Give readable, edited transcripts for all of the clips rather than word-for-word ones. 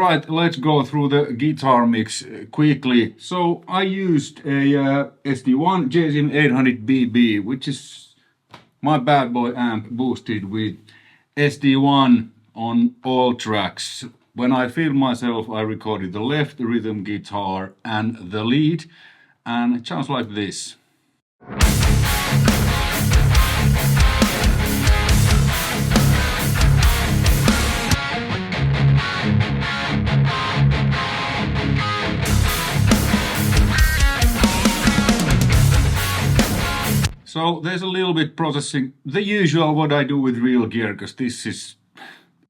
Alright, let's go through the guitar mix quickly. So I used a SD1 JCM800 BB, which is my bad boy amp boosted with SD1 on all tracks. When I filmed myself, I recorded the left rhythm guitar and the lead, and it sounds like this. So there's a little bit processing, the usual what I do with real gear, because this is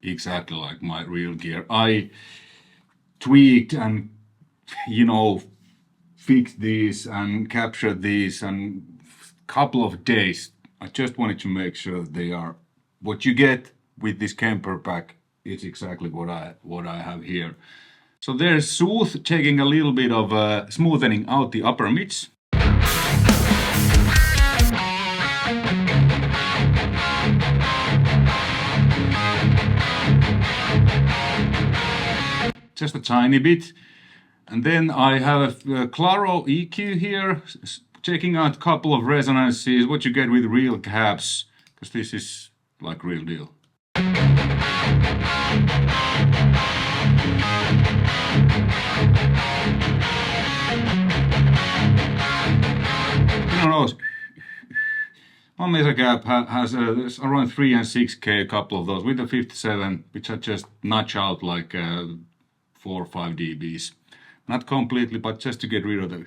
exactly like my real gear. I tweaked and, fixed these and captured these, and a couple of days I just wanted to make sure that they are what you get with this Kemper pack. It's exactly what I have here. So there's Sooth taking a little bit of smoothening out the upper mids. Just a tiny bit. And then I have a Claro EQ here, checking out a couple of resonances, what you get with real cabs, because this is like real deal. My Mesa cab has around 3 and 6K, a couple of those, with the 57, which I just notch out like 4 or 5 dBs. Not completely, but just to get rid of the...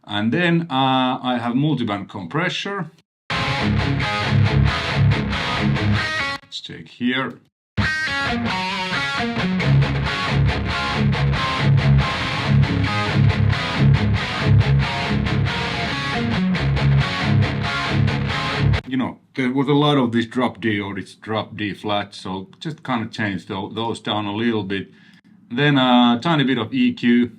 And then I have multiband compressor. Let's check here. There was a lot of this drop D or this drop D flat, so just kind of changed those down a little bit. Then a tiny bit of EQ.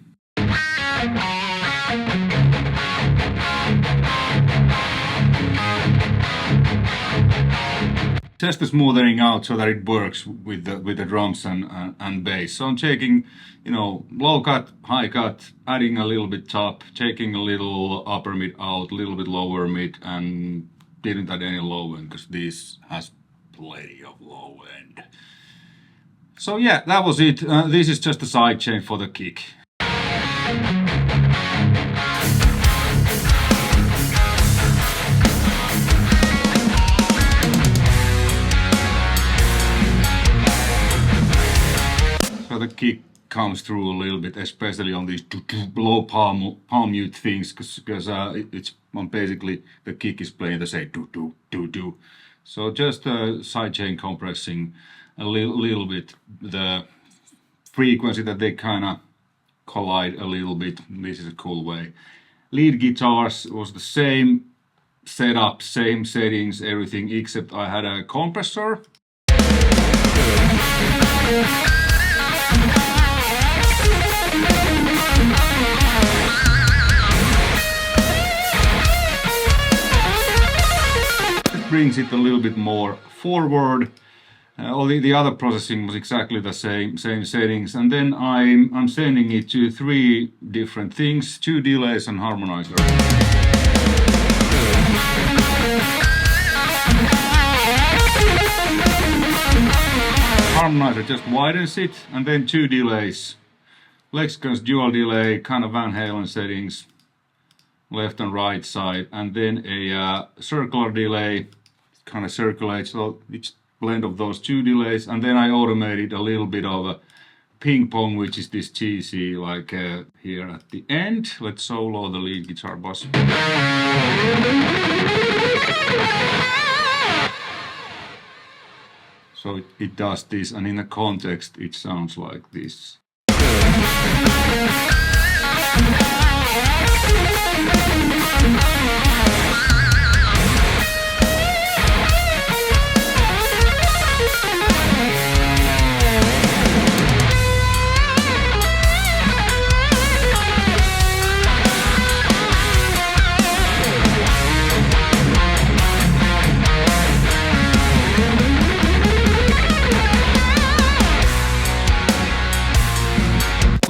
Just the smoothing out so that it works with the drums and bass. So I'm taking, low cut, high cut, adding a little bit top, taking a little upper mid out, a little bit lower mid, and didn't add any low end because this has plenty of low end. So yeah, that was it. This is just a side chain for the kick. So the kick comes through a little bit, especially on these low palm mute things, because basically the kick is playing the same do. So just sidechain compressing a little bit the frequency that they kind of collide a little bit. This is a cool way. Lead guitars was the same setup, same settings, everything, except I had a compressor. Brings it a little bit more forward. All the other processing was exactly the same settings, and then I'm sending it to 3 different things, 2 delays and harmonizer. Harmonizer just widens it, and then 2 delays. Lexicon's dual delay, kind of Van Halen settings, left and right side, and then a circular delay, kind of circulates, so it's blend of those 2 delays, and then I automated a little bit of a ping pong, which is this GC, like here at the end. Let's solo the lead guitar bass. So it does this, and in the context it sounds like this.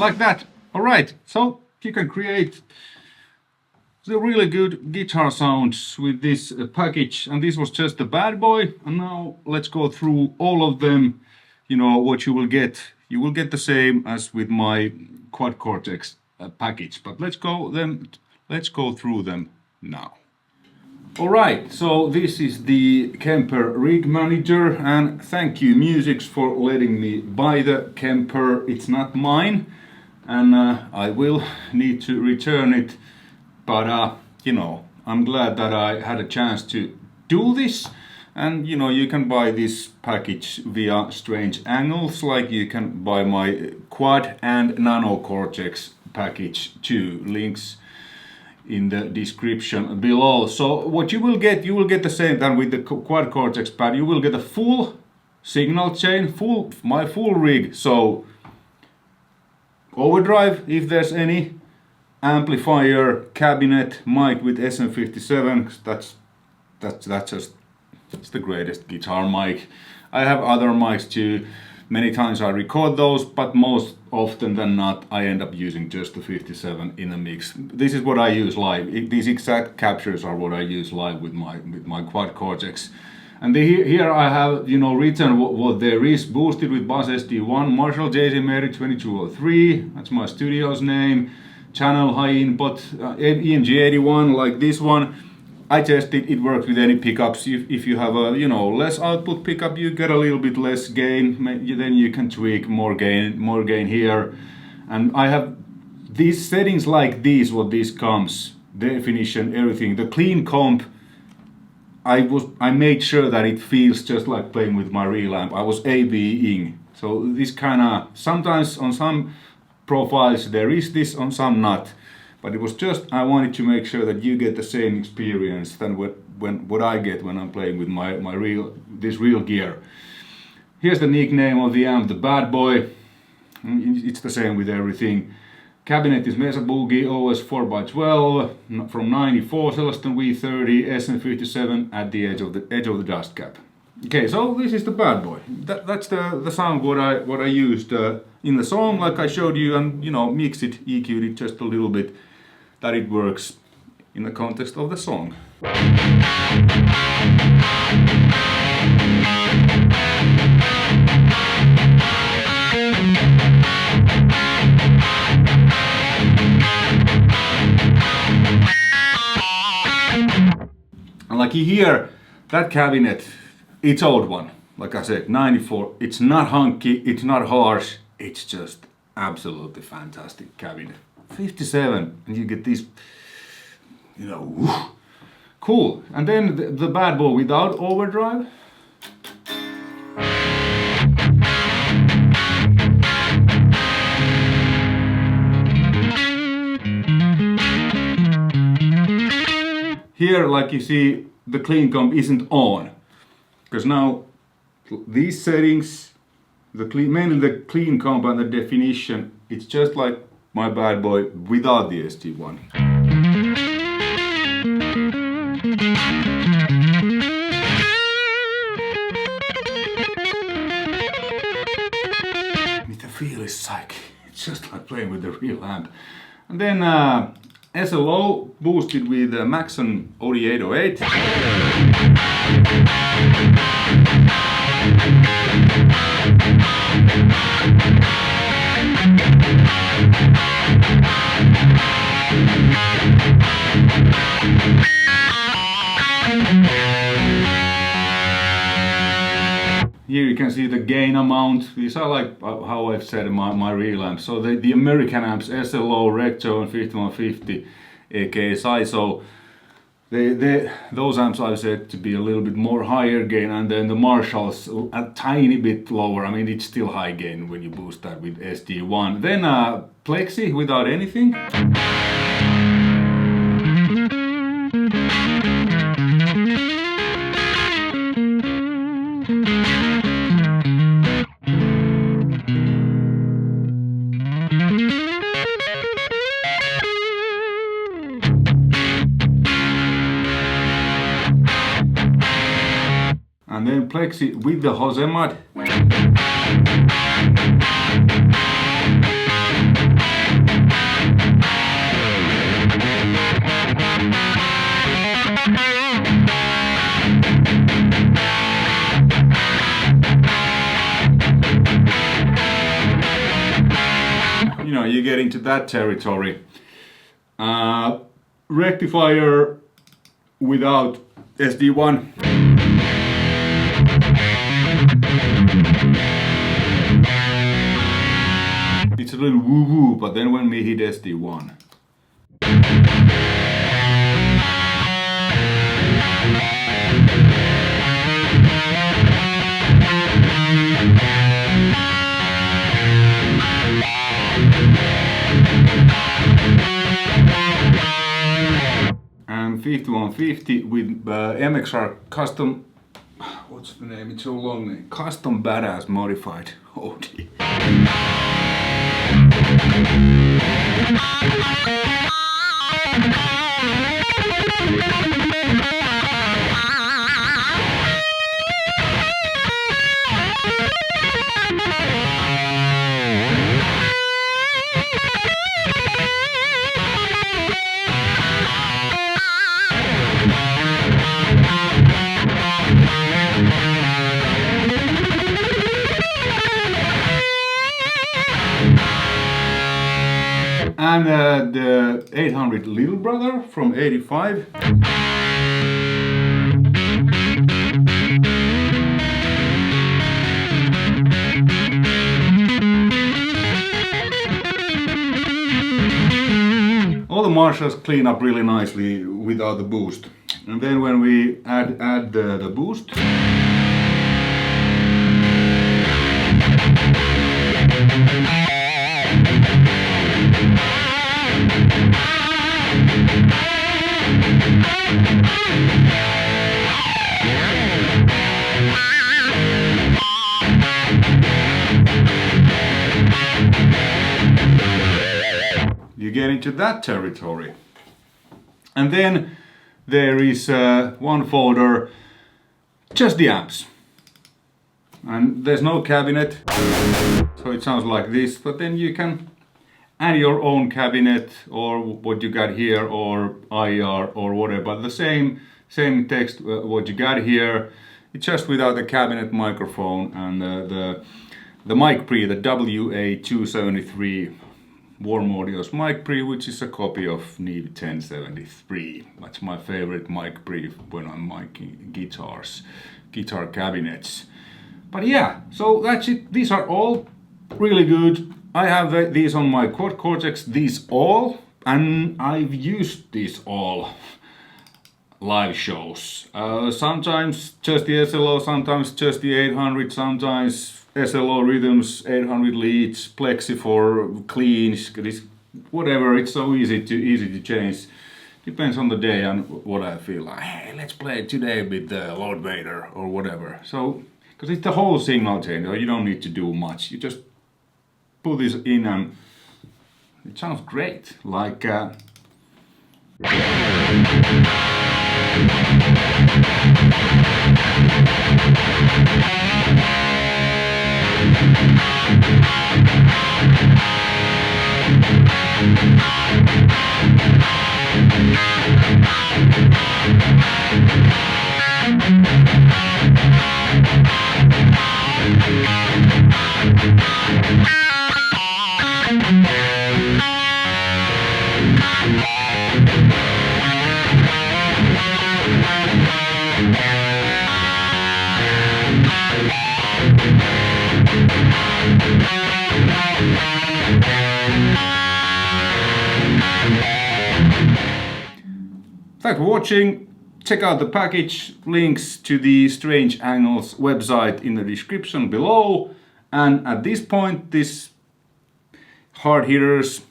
like that. Alright, so you can create the really good guitar sounds with this package, and this was just the bad boy. And now let's go through all of them. You know what you will get. You will get the same as with my Quad Cortex package, but let's go through them now. Alright, so this is the Kemper rig manager, and thank you Musics for letting me buy the Kemper. It's not mine, and I will need to return it, but you know, I'm glad that I had a chance to do this. And you know, you can buy this package via Strange Angles, like you can buy my Quad and Nano Cortex package too. Links in the description below. So what you will get the same than with the Quad Cortex pad. You will get a full signal chain, my full rig. So overdrive, if there's any, amplifier, cabinet, mic with SM57. That's just, it's the greatest guitar mic. I have other mics too. Many times I record those, but most often than not I end up using just the 57 in a mix. This is what I use live. These exact captures are what I use live with my Quad Cortex. And here I have, you know, written what there is. Boosted with Bus SD1, Marshall JCM800 2203. That's my studio's name. Channel high input, EMG81 like this one. I tested it works with any pickups. If you have a, you know, less output pickup, you get a little bit less gain. Then you can tweak more gain here. And I have these settings like these. What this comes, definition, everything. The clean comp. I made sure that it feels just like playing with my real amp. I was A/B-ing. So this kind of, sometimes on some profiles there is this, on some not. But it was just, I wanted to make sure that you get the same experience than what I get when I'm playing with this real gear. Here's the nickname of the amp, the Bad Boy. It's the same with everything. Cabinet is Mesa Boogie OS 4x12 from 94, Celestin V30, SM57 at the edge of the dust cap. Okay, so this is the Bad Boy. That's the sound what I used in the song, like I showed you, and you know, mixed it, EQ'd it just a little bit, that it works in the context of the song. And like you hear, that cabinet, it's old one, like I said, 94. It's not hunky, it's not harsh, it's just absolutely fantastic cabinet. 57, and you get this, you know, whoo, cool. And then the Bad Boy without overdrive. Here, like you see, the clean comp isn't on, because now these settings, mainly the clean comp and the definition, it's just like my Bad Boy without the SD1. The feel is psych. It's just like playing with the real amp. And then SLO boosted with Maxon OD808. Here you can see the gain amount. These are like how I've said in my real amps. So the American amps, SLO, Recto and 5150 aka CYHRA, those amps I've said to be a little bit more higher gain, and then the Marshalls a tiny bit lower. I mean, it's still high gain when you boost that with SD1. Then Plexi without anything. And then Plexi with the Jose Mod. get into that territory. Rectifier without SD1. It's a little woo-woo, but then when we hit SD1. And 5150 with MXR custom, what's the name? It's so long. Custom Badass Modified OD. And the 800 Little Brother from 85. All the Marshalls clean up really nicely without the boost. And then when we add the boost, you get into that territory. And then there is one folder, just the amps. And there's no cabinet, so it sounds like this, but then you can add your own cabinet or what you got here, or IR or whatever, but the same text what you got here. It's just without the cabinet microphone and the mic pre, the WA273 Warm Audio's mic pre, which is a copy of Neve 1073. That's my favorite mic pre when I'm miking guitar cabinets. But yeah, so that's it. These are all really good. I have these on my Quad Cortex, these all, and I've used these all live shows. Sometimes just the SLO, sometimes just the 800, sometimes SLO rhythms, 800 leads, Plexi for cleans, whatever. It's so easy to change. Depends on the day and what I feel like. Hey, let's play today with the Lord Vader or whatever. So, because it's the whole signal chain, you don't need to do much. You just put this in and it sounds great. Like thanks for watching. Check out the package, links to the Strange Angles website in the description below. And at this point, this hard hitters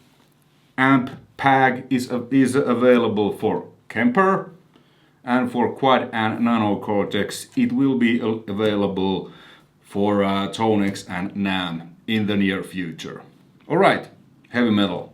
amp pack is available for Kemper, and for Quad and Nano Cortex it will be available for Tonex and NAMM in the near future. Alright, heavy metal.